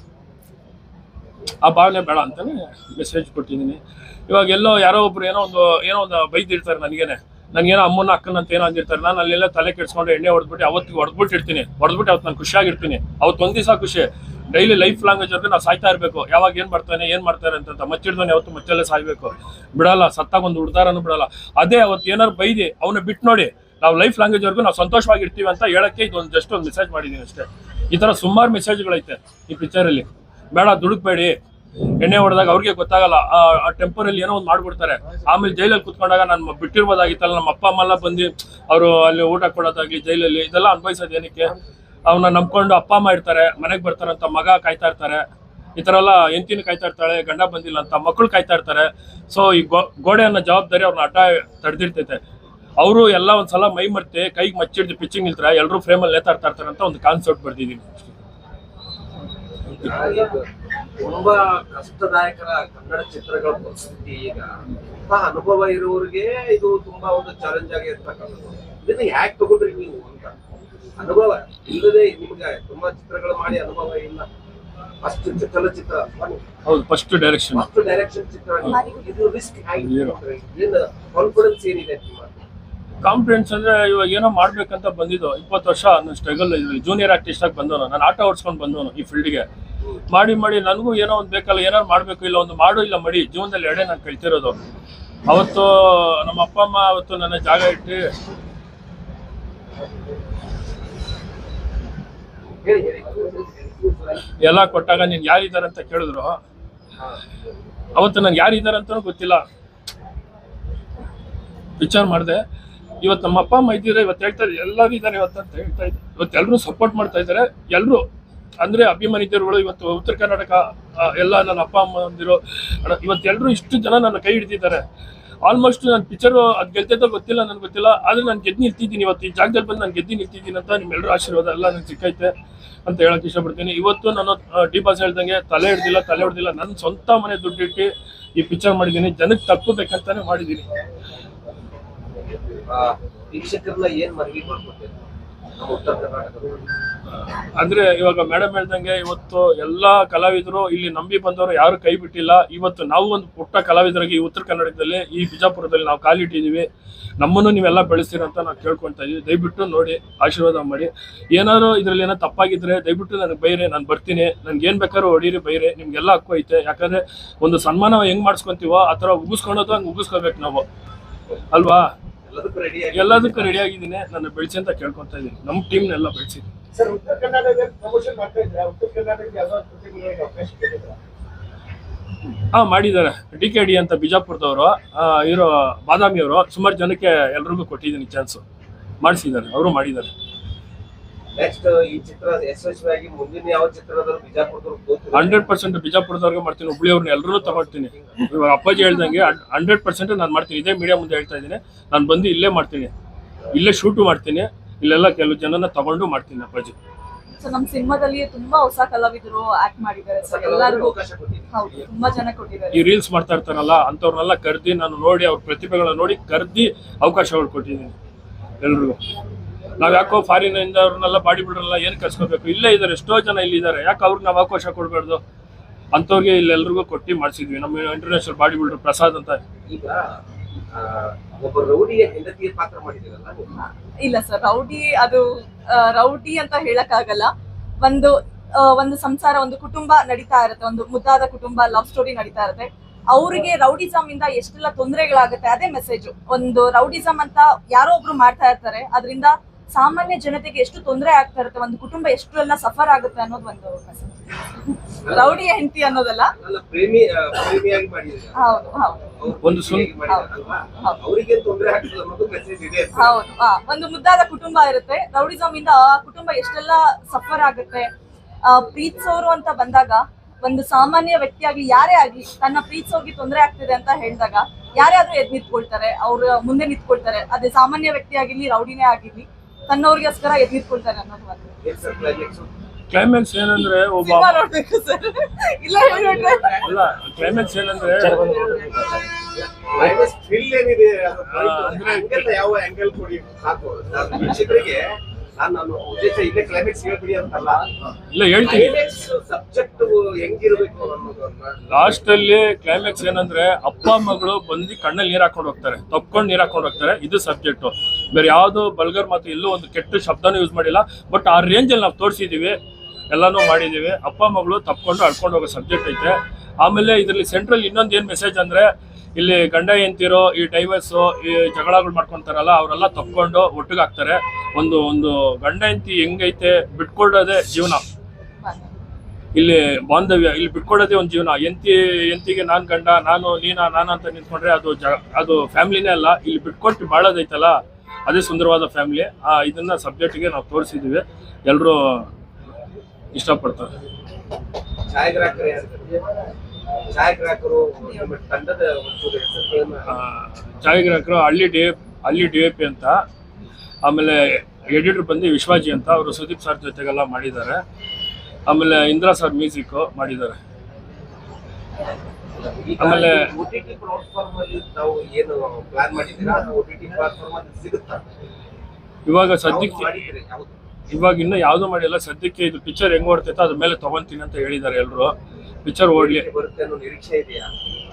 ಆ ಭಾವನೆ ಬೇಡ ಅಂತಾನೆ ಮೆಸೇಜ್ ಕೊಟ್ಟಿದ್ದೀನಿ. ಇವಾಗ ಎಲ್ಲೋ ಯಾರೋ ಒಬ್ರು ಏನೋ ಒಂದು ಬೈದಿರ್ತಾರೆ ನನಗೇನೋ ಅಮ್ಮನ ಅಕ್ಕನ ಅಂತ ಏನೋ ಅಂದಿರ್ತಾರೆ. ನಾನು ಅಲ್ಲೆಲ್ಲ ತಲೆ ಕೆಡ್ಸ್ಕೊಂಡು ಎಣ್ಣೆ ಹೊಡೆದ್ಬಿಟ್ಟು ಹೊಡೆದ್ಬಿಟ್ಟಿರ್ತೀನಿ. ಹೊಡೆದ್ಬಿಟ್ಟು ಅವತ್ತು ನಾನು ಖುಷಿಯಾಗಿರ್ತೀನಿ. ಅವತ್ತು ಒಂದು ದಿವಸ ಖುಷಿ. ಡೈಲಿ ಲೈಫ್ ಲಾಂಗ್ವೇಜ್ ಅವ್ರಿಗೆ ನಾವು ಸಾಯ್ತಾ ಇರಬೇಕು. ಯಾವಾಗ ಏನು ಮಾಡ್ತಾರೆ ಅಂತ ಮಚ್ಚಿಡ್ದವನು ಯಾವತ್ತು ಮಚ್ಚಲ್ಲೇ ಸಾಯ್ಬೇಕು. ಬಿಡಲ್ಲ, ಸತ್ತಾಗ ಒಂದು ಉಡ್ತಾರನ್ನು ಬಿಡಲ್ಲ. ಅದೇ ಅವತ್ತು ಏನಾರು ಬೈದಿ ಅವನ್ನ ಬಿಟ್ಟು ನೋಡಿ, ನಾವು ಲೈಫ್ ಲ್ಯಾಂಗ್ವೇಜ್ವರೆಗೂ ನಾವು ಸಂತೋಷವಾಗಿರ್ತೀವಿ ಅಂತ ಹೇಳಕ್ಕೆ ಇದೊಂದು ಜಸ್ಟ್ ಒಂದು ಮೆಸೇಜ್ ಮಾಡಿದ್ದೀನಿ ಅಷ್ಟೇ. ಈ ಥರ ಸುಮಾರು ಮೆಸೇಜ್ಗಳೈತೆ ಈ ಪಿಕ್ಚರಲ್ಲಿ. ಬೇಡ ದುಡುಕ್ಬೇಡಿ, ಎಣ್ಣೆ ಹೊಡೆದಾಗ ಅವ್ರಿಗೆ ಗೊತ್ತಾಗಲ್ಲ, ಆ ಟೆಂಪರಲ್ಲಿ ಏನೋ ಒಂದು ಮಾಡ್ಬಿಡ್ತಾರೆ. ಆಮೇಲೆ ಜೈಲಲ್ಲಿ ಕುತ್ಕೊಂಡಾಗ ನಾನು ಬಿಟ್ಟಿರ್ಬೋದಾಗಿತ್ತಲ್ಲ, ನಮ್ಮ ಅಪ್ಪ ಅಮ್ಮ ಎಲ್ಲ ಬಂದು ಅವರು ಅಲ್ಲಿ ಊಟ ಕೊಡೋದಾಗ್ಲಿ ಜೈಲಲ್ಲಿ ಇದೆಲ್ಲ ಅನ್ಭವಿಸೋದು ಏನಕ್ಕೆ? ಅವನ್ನ ನಂಬ್ಕೊಂಡು ಅಪ್ಪ ಅಮ್ಮ ಇರ್ತಾರೆ, ಮನೆಗೆ ಬರ್ತಾರಂತ ಮಗ ಕಾಯ್ತಾ ಇರ್ತಾರೆ. ಈ ಥರ ಎಲ್ಲ ಹೆಂಡ್ತಿನೂ ಕಾಯ್ತಾ ಇರ್ತಾಳೆ, ಗಂಡ ಬಂದಿಲ್ಲ ಅಂತ ಮಕ್ಕಳು ಕಾಯ್ತಾ ಇರ್ತಾರೆ. ಸೊ ಈ ಗೋಡೆ ಅನ್ನೋ ಜವಾಬ್ದಾರಿ ಅವ್ರನ್ನ ಹಠ ತಡೆದಿರ್ತೈತೆ. ಅವರು ಎಲ್ಲ ಒಂದ್ಸಲ ಮೈ ಮರ್ತೆ ಕೈಗೆ ಮಚ್ಚಿಡ್ದು ಪಿಚ್ಚಿಂಗ್ ನಿಲ್ತಾರೆ, ಎಲ್ಲರೂ ಫ್ರೇಮಲ್ಲಿ ನೇತಾಡ್ತಾ ಇರ್ತಾರೆ ಅಂತ ಒಂದು ಕಾನ್ಸೆಪ್ಟ್ ಬರ್ದಿದ್ದೀನಿ. ತುಂಬಾ ಕಷ್ಟದಾಯಕರ ಕನ್ನಡ ಚಿತ್ರಗಳ ಪರಿಸ್ಥಿತಿ ಈಗ. ಅನುಭವ ಇರುವವರಿಗೆ ಇದು ತುಂಬಾ ಒಂದು ಚಾಲೆಂಜ್ ಆಗಿ ಇರ್ತಕ್ಕಂಥದ್ದು. ಇದನ್ನ ಯಾಕೆ ತಗೊಂಡ್ರಿ ನೀವು ಅಂತ? ಅನುಭವ ಇಲ್ಲದೆ ನಿಮ್ಗೆ ತುಂಬಾ ಚಿತ್ರಗಳು ಮಾಡಿ ಅನುಭವ ಇಲ್ಲ. ಫಸ್ಟ್ ಚಲಚಿತ್ರ, ಹೌದು, ಫಸ್ಟ್ ಡೈರೆಕ್ಷನ್ ಚಿತ್ರ. ಇದು ರಿಸ್ಕ್ ಏನು ಕಾನ್ಫಿಡೆನ್ಸ್ ಏನಿದೆ? ಕಾನ್ಫಿಡೆನ್ಸ್ ಅಂದ್ರೆ ಇವಾಗ ಏನೋ ಮಾಡ್ಬೇಕಂತ ಬಂದಿದ್ದು. 20 ವರ್ಷ ನನ್ನ ಸ್ಟ್ರಗಲ್ ಇದ್ರಲ್ಲಿ ಜೂನಿಯರ್ ಆರ್ಟಿಸ್ಟ್ ಆಗಿ ಬಂದವನು. ನಾನು ಆಟ ಓಡಿಸ್ಕೊಂಡು ಬಂದವನು ಈ ಫೀಲ್ಡ್ಗೆ. ಮಾಡಿ ನನಗೂ ಏನೋ ಒಂದು ಬೇಕಲ್ಲ, ಏನಾದ್ರು ಮಾಡಬೇಕು. ಇಲ್ಲ ಒಂದು ಮಾಡು ಇಲ್ಲ ಮಡಿ, ಜೀವನದಲ್ಲಿ ಎಡೆ ನಾನು ಕಳ್ತಿರೋದು. ಅವತ್ತು ನಮ್ಮ ಅಪ್ಪ ಅಮ್ಮ ಅವತ್ತು ನನ್ನ ಜಾಗ ಇಟ್ಟು ಎಲ್ಲ ಕೊಟ್ಟಾಗ ನೀನು ಯಾರಿದ್ದಾರೆ ಅಂತ ಕೇಳಿದ್ರು. ಅವತ್ತು ನನ್ಗೆ ಯಾರಿದ್ದಾರೆ ಅಂತಲೂ ಗೊತ್ತಿಲ್ಲ. ವಿಚಾರ ಮಾಡಿದೆ. ಇವತ್ತು ನಮ್ಮ ಅಪ್ಪ ಅಮ್ಮ ಇದ್ದಿದ್ರೆ ಇವತ್ತು ಹೇಳ್ತಾ ಇದ್ದಾರೆ ಎಲ್ಲರೂ ಇದ್ದಾರೆ ಇವತ್ತು ಅಂತ ಹೇಳ್ತಾ ಇದ್ದಾರೆ. ಇವತ್ತು ಎಲ್ಲರೂ ಸಪೋರ್ಟ್ ಮಾಡ್ತಾ ಇದ್ದಾರೆ. ಎಲ್ಲರೂ ಅಂದರೆ ಅಭಿಮಾನಿತರುಗಳು ಇವತ್ತು ಉತ್ತರ ಕರ್ನಾಟಕ ಎಲ್ಲ ನನ್ನ ಅಪ್ಪ ಅಮ್ಮ ಅಂದಿರೋ ಇವತ್ತೆಲ್ಲರೂ ಇಷ್ಟು ಜನ ನನ್ನ ಕೈ ಹಿಡಿದಿದ್ದಾರೆ. ಆಲ್ಮೋಸ್ಟ್ ನನ್ನ ಪಿಕ್ಚರು ಅದು ಗೆಲ್ತೈತೋ ಗೊತ್ತಿಲ್ಲ, ನನಗೆ ಗೊತ್ತಿಲ್ಲ. ಆದರೆ ನಾನು ಗೆದ್ದು ನಿಲ್ತಿದ್ದೀನಿ. ಇವತ್ತು ಈ ಜಾಗದಲ್ಲಿ ಬಂದು ನಾನು ಗೆದ್ದು ನಿಲ್ತಿದ್ದೀನಿ ಅಂತ ನಿಮ್ಮೆಲ್ಲರೂ ಆಶೀರ್ವಾದ ಎಲ್ಲ ನನಗೆ ಸಿಕ್ಕೈತೆ ಅಂತ ಹೇಳಕ್ಕೆ ಇಷ್ಟಪಡ್ತೀನಿ. ಇವತ್ತು ನಾನು ಡಿ ಬಾಸ್ ಹೇಳ್ದಂಗೆ ತಲೆ ಹೊಡೆದಿಲ್ಲ. ನನ್ನ ಸ್ವಂತ ಮನೆ ದುಡ್ಡಿಟ್ಟು ಈ ಪಿಕ್ಚರ್ ಮಾಡಿದ್ದೀನಿ. ಜನಕ್ಕೆ ತಪ್ಪಬೇಕಂತಾನೆ ಮಾಡಿದ್ದೀನಿ. ವೀಕ್ಷಕರನ್ನ ಏನ್ ಮನವಿ ಮಾಡ್ಕೊಡ್ತೇನೆ ನಮ್ಮ ಉತ್ತರ ಕರ್ನಾಟಕದ? ಅಂದ್ರೆ ಇವಾಗ ಮೇಡಮ್ ಹೇಳ್ದಂಗೆ ಇವತ್ತು ಎಲ್ಲಾ ಕಲಾವಿದರು ಇಲ್ಲಿ ನಂಬಿ ಬಂದವರು ಯಾರು ಕೈ ಬಿಟ್ಟಿಲ್ಲ. ಇವತ್ತು ನಾವು ಒಂದು ಪುಟ್ಟ ಕಲಾವಿದರಾಗಿ ಈ ಉತ್ತರ ಕನ್ನಡದಲ್ಲಿ ಈ ಬಿಜಾಪುರದಲ್ಲಿ ನಾವು ಕಾಲಿಟ್ಟಿದ್ದೀವಿ. ನಮ್ಮನ್ನು ನೀವೆಲ್ಲ ಬೆಳೆಸ್ತೀರಂತ ನಾವು ಕೇಳ್ಕೊಳ್ತಾ ಇದೀವಿ. ದಯವಿಟ್ಟು ನೋಡಿ ಆಶೀರ್ವಾದ ಮಾಡಿ. ಏನಾದ್ರು ಇದ್ರಲ್ಲಿ ಏನೋ ತಪ್ಪಾಗಿದ್ರೆ ದಯವಿಟ್ಟು ನನಗೆ ಬೈರೆ, ನಾನು ಬರ್ತೀನಿ. ನನ್ಗೆ ಏನ್ ಬೇಕಾದ್ರೂ ಹೊಡೀರಿ, ಬೈರೆ, ನಿಮ್ಗೆಲ್ಲ ಹಕ್ಕು ಐತೆ. ಯಾಕಂದ್ರೆ ಒಂದು ಸನ್ಮಾನ ಹೆಂಗ್ ಮಾಡಿಸ್ಕೊಂತೀವೋ ಆ ಥರ ಉಗಿಸ್ಕೊಳೋದು ಹಂಗೆ ಉಗಿಸ್ಕೋಬೇಕು ನಾವು, ಅಲ್ವಾ? ಎಲ್ಲದಕ್ಕೂ ರೆಡಿ ಆಗಿದ್ದೀನಿ. ನಾನು ಬೆಳೆಸಿ ಅಂತ ಕೇಳ್ಕೊತಾ ಇದ್ದೀನಿ. ನಮ್ಮ ಟೀಮ್ನೆಲ್ಲ ಬೆಳೆಸಿ. ಸರ್, ಉತ್ತರ ಕರ್ನಾಟಕದಲ್ಲಿ ಪ್ರಮೋಷನ್ ಮಾಡ್ತಾ ಇದ್ರೆ ಉತ್ತರ ಕರ್ನಾಟಕಕ್ಕೆ ಯಾವ್ದಾದ್ರು ಕೃತಿಗಳಿಗೆ ಅವಕಾಶ ಕೊಟ್ಟಿದ್ದೀರಾ? ಮಾಡಿದ್ದಾರೆ. DKD ಅಂತ ಬಿಜಾಪುರದವರು ಇರೋ ಬಾದಾಮಿ ಅವರು ಸುಮಾರು ಜನಕ್ಕೆ ಎಲ್ರಿಗೂ ಕೊಟ್ಟಿದ್ದೀನಿ ಚಾನ್ಸು. ಮಾಡಿಸಿದ್ದಾರೆ, ಅವರು ಮಾಡಿದ್ದಾರೆ. ನೆಕ್ಸ್ಟ್ ಈ ಚಿತ್ರ ಯಶಸ್ವಿಯಾಗಿ ಮುಂದಿನ ಯಾವ ಚಿತ್ರದಲ್ಲಿ ಬಿಜಾಪುರದವ್ರು 100% ಬಿಜಾಪುರದವ್ರಿಗೆ ಮಾಡ್ತೀನಿ. ಹುಬ್ಳಿಯವ್ರನ್ನ ಎಲ್ಲರೂ ತಗೊಳ್ತೀನಿ. ಇವಾಗ ಅಪ್ಪಾಜಿ ಹೇಳ್ದಂಗೆ 100% ನಾನು ಮಾಡ್ತೀನಿ. ಇದೇ ಮೀಡಿಯಾ ಮುಂದೆ ಹೇಳ್ತಾ ಇದ್ದೀನಿ. ನಾನು ಬಂದು ಇಲ್ಲೇ ಮಾಡ್ತೀನಿ, ಇಲ್ಲೇ ಶೂಟು ಮಾಡ್ತೀನಿ. ಇಲ್ಲೆಲ್ಲ ಕೆಲವು ಜನನ ತಗೊಂಡು ಮಾಡ್ತೀನಿ ಅಪ್ಪಾಜಿ. ಸೊ ನಮ್ಮ ಸಿನಿಮಾದಲ್ಲಿ ತುಂಬಾ ಹೊಸ ಕಲಾವಿದರು ಆಕ್ಟ್ ಮಾಡಿದ್ದಾರೆ ಸರ್. ಎಲ್ಲರಿಗೂ ಅವಕಾಶ ಕೊಟ್ಟಿದ್ದೀನಿ. ಹೌದು, ತುಂಬಾ ಜನ ಕೊಟ್ಟಿದ್ದಾರೆ. ಈ ರೀಲ್ಸ್ ಮಾಡ್ತಾ ಇರ್ತಾರಲ್ಲ ಅಂಥವ್ರನ್ನೆಲ್ಲ ಕರೆದಿ ನಾನು ನೋಡಿ ಅವ್ರ ಪ್ರತಿಭೆಗಳನ್ನ ನೋಡಿ ಕರೆದಿ ಅವಕಾಶಗಳು ಕೊಟ್ಟಿದ್ದೀನಿ ಎಲ್ರಿಗೂ. ನಾವ್ ಯಾಕೋ ಫಾರಿನ್ ಇಂದ ಅವ್ರನ್ನೆಲ್ಲ ಬಾಡಿ ಬಿಲ್ಡರ್ನೆಲ್ಲ ಏನ್ ಕರ್ಸ್ಕೋಬೇಕು? ಇಲ್ಲೇ ಇದ್ದಾರೆ, ಎಷ್ಟೋ ಜನ ಇಲ್ಲಿದ್ದಾರೆ. ಯಾಕೆ ಅವ್ರಿಗೆ ನಾವು ಅವಕಾಶ ಕೊಡಬಾರ್ದು? ಅಂಥವ್ರಿಗೆ ಇಲ್ಲೆಲ್ರಿಗೂ ಕೊಟ್ಟು ಮಾಡಿಸಿದ್ವಿ. ನಮ್ಮ ಇಂಟರ್ನ್ಯಾಷನಲ್ ಬಾಡಿ ಬಿಲ್ಡರ್ ಪ್ರಸಾದ್ ಅಂತ. ಈಗ ಒಬ್ಬ ರೌಡಿಯ ಹೆಂಡತಿಯ ಪಾತ್ರ ಮಾಡಿದ್ದೀರಲ್ಲ ನೀವು? ಇಲ್ಲ ಸರ್, ರೌಡಿ ಅಂತ ಹೇಳಕ್ಕಾಗಲ್ಲ. ಒಂದು ಒಂದು ಸಂಸಾರ, ಒಂದು ಕುಟುಂಬ ನಡೀತಾ ಇರುತ್ತೆ, ಒಂದು ಮುದ್ದಾದ ಕುಟುಂಬ, ಲವ್ ಸ್ಟೋರಿ ನಡೀತಾ ಇರುತ್ತೆ. ಅವರಿಗೆ ರೌಡಿಸಮ್ ಇಂದ ಎಷ್ಟೆಲ್ಲ ತೊಂದರೆಗಳಾಗುತ್ತೆ, ಅದೇ ಮೆಸೇಜ್. ಒಂದು ರೌಡಿಸಮ್ ಅಂತ ಯಾರೋ ಒಬ್ರು ಮಾಡ್ತಾ ಇರ್ತಾರೆ, ಅದರಿಂದ ಸಾಮಾನ್ಯ ಜನತೆಗೆ ಎಷ್ಟು ತೊಂದರೆ ಆಗ್ತಾ ಇರುತ್ತೆ, ಒಂದು ಕುಟುಂಬ ಎಷ್ಟು ಎಲ್ಲ ಸಫರ್ ಆಗುತ್ತೆ ಅನ್ನೋದು ಒಂದು ಮೆಸೇಜ್. ರೌಡಿ ಹೆಂಡತಿ ಅನ್ನೋದಲ್ಲ, ಪ್ರೇಮಿಯಾಗಿ ಮಾಡಿದ್ದೀರಾ? ಹೌದು ಹೌದು ಒಂದು ಅವರಿಗೆ ತೊಂದರೆ ಆಗ್ತದೆ ಅನ್ನೋದು ಮೆಸೇಜ್ ಇದೆ. ಹೌದು. ಒಂದು ಮುದ್ದಾದ ಕುಟುಂಬ ಇರುತ್ತೆ, ರೌಡಿಸಮ್ ಇಂದ ಆ ಕುಟುಂಬ ಎಷ್ಟೆಲ್ಲ ಸಫರ್ ಆಗುತ್ತೆ. ಪ್ರೀತಿಸೋರು ಅಂತ ಬಂದಾಗ, ಒಂದು ಸಾಮಾನ್ಯ ವ್ಯಕ್ತಿಯಾಗ್ಲಿ ಯಾರೇ ಆಗ್ಲಿ ತನ್ನ ಪ್ರೀತಿಸೋಗಿ ತೊಂದರೆ ಆಗ್ತಿದೆ ಅಂತ ಹೇಳಿದಾಗ ಯಾರ್ಯಾದ್ರೂ ಎದ್ ನಿಂತ್ಕೊಳ್ತಾರೆ, ಅವ್ರ ಮುಂದೆ ನಿಂತ್ಕೊಳ್ತಾರೆ. ಅದೇ ಸಾಮಾನ್ಯ ವ್ಯಕ್ತಿ ಆಗಿರ್ಲಿ, ರೌಡಿನೇ ಆಗಿರ್ಲಿ, ತನ್ನವ್ರಿಗೋಸ್ಕರ ಎದ್ ನಿಂತ್ಕೊಳ್ತಾರೆ ಅನ್ನೋದು ಒಂದು. ಕ್ಲೈಮ್ಯಾಕ್ಸ್ ಏನಂದ್ರೆ ಒಬ್ಬ ಸಿನಿಮಾ ನೋಡ್ಬೇಕು ಸರ್, ಇಲ್ಲ ಹೇಳ್ಬಿಟ್ರೆ ಅಲ್ಲ, ಕ್ಲೈಮ್ಯಾಕ್ಸ್ ಏನಂದ್ರೆ ಥ್ರಿಲ್ ಏನಿದೆ ಅಂದ್ರೆ ಯಾವ ಆಂಗಲ್ ಕೊಡಿ ಸಾಕು ವೀಕ್ಷಕರಿಗೆ. ನಾನು ಉದ್ದೇಶ ಇಲ್ಲೇ ಕ್ಲೈಮ್ಯಾಕ್ಸ್ ಹೇಳ್ಬಿಡಿ ಅಂತಲ್ಲ, ಇಲ್ಲ ಹೇಳ್ತೀನಿ. ಕ್ಲೈಮ್ಯಾಕ್ಸ್ ಸಬ್ಜೆಕ್ಟ್ ಹೆಂಗಿರ್ಬೇಕು ಅನ್ನೋದನ್ನ ಲಾಸ್ಟ್ ಅಲ್ಲಿ ಕ್ಲೈಮ್ಯಾಕ್ಸ್ ಏನಂದ್ರೆ ಅಪ್ಪ ಮಗಳು ಬಂದು ಕಣ್ಣಲ್ಲಿ ನೀರ್ ಹಾಕೊಂಡು ಹೋಗ್ತಾರೆ, ತಪ್ಕೊಂಡು ನೀರ್ ಹಾಕೊಂಡು ಹೋಗ್ತಾರೆ. ಇದು ಸಬ್ಜೆಕ್ಟ್. ಬೇರೆ ಯಾವ್ದು ಬಲ್ಗರ್ ಮತ್ತು ಎಲ್ಲೂ ಒಂದು ಕೆಟ್ಟ ಶಬ್ದನೂ ಯೂಸ್ ಮಾಡಿಲ್ಲ. ಬಟ್ ಆ ರೇಂಜ್ ಅಲ್ಲಿ ನಾವು ತೋರಿಸಿದೀವಿ, ಎಲ್ಲಾನು ಮಾಡಿದೀವಿ. ಅಪ್ಪ ಮಗಳು ತಪ್ಕೊಂಡು ಅಳ್ಕೊಂಡು ಹೋಗೋ ಸಬ್ಜೆಕ್ಟ್ ಐತೆ. ಆಮೇಲೆ ಇದರಲ್ಲಿ ಸೆಂಟ್ರಲ್ ಇನ್ನೊಂದು ಏನ್ ಮೆಸೇಜ್ ಅಂದ್ರೆ, ಇಲ್ಲಿ ಗಂಡ ಹೆಂಡ್ತಿರೋ ಈ ಡೈವರ್ಸು, ಈ ಜಗಳಗಳು ಮಾಡ್ಕೊಂತಾರಲ್ಲ, ಅವರೆಲ್ಲ ತಪ್ಕೊಂಡು ಒಟ್ಟಿಗೆ ಆಗ್ತಾರೆ. ಒಂದು ಗಂಡ ಹೆಂಡ್ತಿ ಹೆಂಗೈತೆ ಬಿಟ್ಕೊಡೋದೇ ಜೀವನ. ಇಲ್ಲಿ ಬಾಂಧವ್ಯ, ಇಲ್ಲಿ ಬಿಟ್ಕೊಡೋದೇ ಒಂದು ಜೀವನ. ಎಂತಿಗೆ ನಾನ್ ಗಂಡ, ನಾನು ಅಂತ ನಿಂತ್ಕೊಂಡ್ರೆ ಅದು ಫ್ಯಾಮಿಲಿನೇ ಅಲ್ಲ. ಇಲ್ಲಿ ಬಿಟ್ಕೊಟ್ಟು ಬಾಳೋದೈತಲ್ಲ, ಅದೇ ಸುಂದರವಾದ ಫ್ಯಾಮಿಲಿ. ಇದನ್ನ ಸಬ್ಜೆಕ್ಟ್ಗೆ ನಾವು ತೋರಿಸಿದೀವಿ, ಎಲ್ಲರೂ ಇಷ್ಟಪಡ್ತಾರೆ. ಛಾಯಾಗ್ರಾಹಕರು ತಂಡದ ಹೆಸರುಗಳನ್ನ ಛಾಯಾಗ್ರಾಹಕರು ಹಳ್ಳಿ DOP ಅಂತ, ಆಮೇಲೆ ಎಡಿಟರ್ ಬಂದು ವಿಶ್ವಾಜಿ ಅಂತ, ಅವರು ಸುದೀಪ್ ಸರ್ ಜೊತೆಗೆಲ್ಲ ಮಾಡಿದ್ದಾರೆ. ಆಮೇಲೆ ಇಂದ್ರಾ ಸರ್ ಮ್ಯೂಸಿಕ್ ಮಾಡಿದ್ದಾರೆ. ಆಮೇಲೆ OTT ಪ್ಲಾಟ್ಫಾರ್ಮ್ ಅಲ್ಲಿ ನಾವು ಏನು ಪ್ಲಾನ್ ಮಾಡಿದ್ದೀರಾ? OTT ಪ್ಲಾಟ್ಫಾರ್ಮ್ ಅಲ್ಲಿ ಸಿಗುತ್ತಾ? ಇವಾಗ ಸದ್ಯಕ್ಕೆ ಮಾಡಿದ್ರೆ ಯಾವುದು? ಇವಾಗ ಇನ್ನೂ ಯಾವುದೂ ಮಾಡಿಲ್ಲ. ಸದ್ಯಕ್ಕೆ ಇದು ಪಿಕ್ಚರ್ ಹೆಂಗ್ ಓಡ್ತೈತೋ ಅದ್ರ ಮೇಲೆ ತಗೊಂತೀನಿ ಅಂತ ಹೇಳಿದ್ದಾರೆ ಎಲ್ಲರೂ. ಪಿಕ್ಚರ್ ಓಡ್ಲಿ ಬರುತ್ತೆ ಅನ್ನೋ ನಿರೀಕ್ಷೆ ಇದೆಯಾ?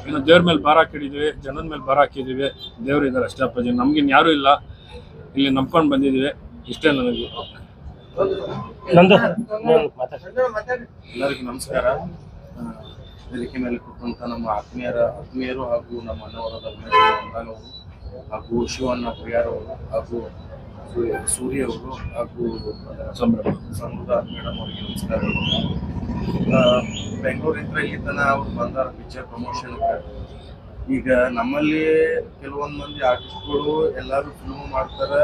ಇನ್ನು ದೇವ್ರ ಮೇಲೆ ಭಾರ ಹಾಕಿದೀವಿ, ಜನದ ಮೇಲೆ ಭಾರ ಹಾಕಿದೀವಿ. ದೇವ್ರು ಇದ್ದಾರೆ ಅಷ್ಟೇ ಅಪ್ಪಾಜಿ, ನಮ್ಗಿನ್ ಯಾರೂ ಇಲ್ಲ. ಇಲ್ಲಿ ನಂಬ್ಕೊಂಡು ಬಂದಿದ್ದೀವಿ, ಇಷ್ಟೇ ನನಗೆ. ನಂದು ಎಲ್ಲರಿಗೂ ನಮಸ್ಕಾರ. ವೇದಿಕೆ ಮೇಲೆ ಕೂತಂತ ನಮ್ಮ ಆತ್ಮೀಯರು ಹಾಗೂ ನಮ್ಮ ಅಣ್ಣವರಾದ ಮಂದಾನವರು ಹಾಗೂ ಶಿವಣ್ಣ ಪ್ರಿಯಾರವರು ಹಾಗೂ ಸೂರ್ಯ ಅವರು ಹಾಗೂ ಸಮೃದ್ಧ ಮೇಡಮ್ ಅವರಿಗೆ ನಮಸ್ಕಾರಗಳು. ಬೆಂಗಳೂರಿಂದ ಇಲ್ಲಿ ತನಕ ಅವ್ರು ಬಂದಾರ ಪಿಕ್ಚರ್ ಪ್ರಮೋಷನ್. ಈಗ ನಮ್ಮಲ್ಲಿ ಕೆಲವೊಂದು ಮಂದಿ ಆರ್ಟಿಸ್ಟ್ಗಳು ಎಲ್ಲರೂ ಫಿಲ್ಮ್ ಮಾಡ್ತಾರೆ,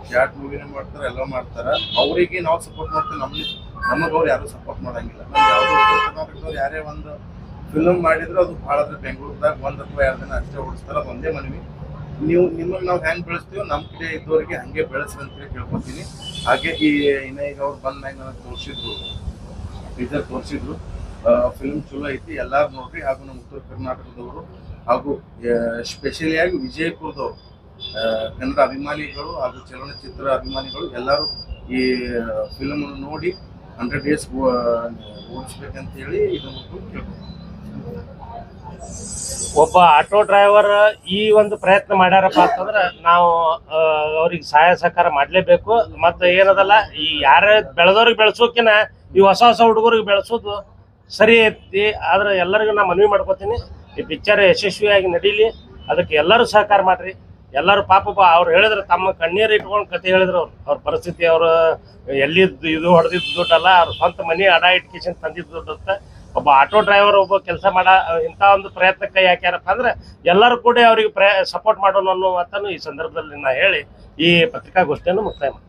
ಶಾರ್ಟ್ ಮೂವಿನ ಮಾಡ್ತಾರೆ, ಎಲ್ಲ ಮಾಡ್ತಾರೆ. ಅವರಿಗೆ ನಾವು ಸಪೋರ್ಟ್ ಮಾಡ್ತೀವಿ, ನಮಗೆ ಅವ್ರು ಯಾರು ಸಪೋರ್ಟ್ ಮಾಡಂಗಿಲ್ಲ. ನಮ್ಗೆ ಯಾವುದೋ ಉತ್ತರ ಕರ್ನಾಟಕದವ್ರು ಯಾರೇ ಒಂದು ಫಿಲ್ಮ್ ಮಾಡಿದ್ರು ಅದು ಭಾಳ ಆದರೆ ಬೆಂಗಳೂರದಾಗ 1 ಅಥವಾ 2 ದಿನ ಅಷ್ಟೇ ಓಡಿಸ್ತಾರೆ. ಅದು ಒಂದೇ ಮನವಿ, ನಿಮ್ಮನ್ನು ನಾವು ಹೆಂಗೆ ಬೆಳೆಸ್ತೀವೋ ನಮ್ಮ ಕಡೆ ಇದ್ದವರಿಗೆ ಹಾಗೆ ಬೆಳೆಸ್ರಿ ಅಂತೇಳಿ ಕೇಳ್ಕೊತೀನಿ. ಹಾಗೆ ಈಗ ಅವ್ರು ಬಂದ ಮ್ಯಾಗ ನನಗೆ ತೋರಿಸಿದ್ರು, ಟೀಸರ್ ತೋರಿಸಿದ್ರು. ಫಿಲ್ಮ್ ಚಲೋ ಐತಿ, ಎಲ್ಲರೂ ನೋಡ್ರಿ. ಹಾಗೂ ನಮ್ಮ ಉತ್ತರ ಕರ್ನಾಟಕದವರು ಹಾಗೂ ಸ್ಪೆಷಲಿಯಾಗಿ ವಿಜಯಪುರದವರು ಕನ್ನಡ ಅಭಿಮಾನಿಗಳು ಹಾಗೂ ಚಲನಚಿತ್ರ ಅಭಿಮಾನಿಗಳು ಎಲ್ಲರೂ ಈ ಫಿಲ್ಮ್ ನೋಡಿ 100 ಡೇಸ್ ಓಡಿಸ್ಬೇಕಂತೇಳಿ ಇದನ್ನು ಕೇಳ್ಬೋದು. ಒಬ್ಬ ಆಟೋ ಡ್ರೈವರ್ ಈ ಒಂದು ಪ್ರಯತ್ನ ಮಾಡ್ಯಾರಪ್ಪ ಅಂತಂದ್ರೆ ನಾವು ಅವ್ರಿಗೆ ಸಹಾಯ ಸಹಕಾರ ಮಾಡ್ಲೇಬೇಕು. ಮತ್ತೆ ಏನದಲ್ಲ, ಈ ಯಾರೇ ಬೆಳೆದವ್ರಿಗೆ ಬೆಳೆಸೋಕಿನ ಈ ಹೊಸ ಹುಡುಗರಿಗೆ ಬೆಳೆಸೋದು ಸರಿ ಐತಿ. ಆದ್ರೆ ಎಲ್ಲರಿಗೂ ನಾ ಮನವಿ ಮಾಡ್ಕೋತೀನಿ, ಈ ಪಿಕ್ಚರ್ ಯಶಸ್ವಿಯಾಗಿ ನಡೀಲಿ, ಅದಕ್ಕೆ ಎಲ್ಲರೂ ಸಹಕಾರ ಮಾಡ್ರಿ. ಎಲ್ಲರೂ ಪಾಪ ಅವ್ರು ಹೇಳಿದ್ರು, ತಮ್ಮ ಕಣ್ಣೀರು ಇಟ್ಕೊಂಡು ಕತೆ ಹೇಳಿದ್ರು. ಅವ್ರ ಪರಿಸ್ಥಿತಿ, ಅವರು ಎಲ್ಲಿದ್ದು ಇದು ಹೊಡೆದಿದ್ದು ದುಡ್ಡಲ್ಲ, ಅವ್ರ ಸ್ವಂತ ಮನೆ ಅಡ ಇಟ್ಕೇಶನ್ ತಂದಿದ್ದು ದುಡ್ಡು ಅಂತ. ಒಬ್ಬ ಆಟೋ ಡ್ರೈವರ್ ಒಬ್ಬ ಕೆಲಸ ಇಂಥ ಒಂದು ಪ್ರಯತ್ನ ಕೈ ಹಾಕ್ಯಾರಪ್ಪ ಅಂದ್ರೆ ಎಲ್ಲರೂ ಕೂಡ ಅವ್ರಿಗೆ ಸಪೋರ್ಟ್ ಮಾಡೋಣ ಅನ್ನೋ ಮಾತನ್ನು ಈ ಸಂದರ್ಭದಲ್ಲಿ ನಾ ಹೇಳಿ ಈ ಪತ್ರಿಕಾಗೋಷ್ಠಿಯನ್ನು ಮುಕ್ತಾಯ ಮಾಡ್ತೀನಿ.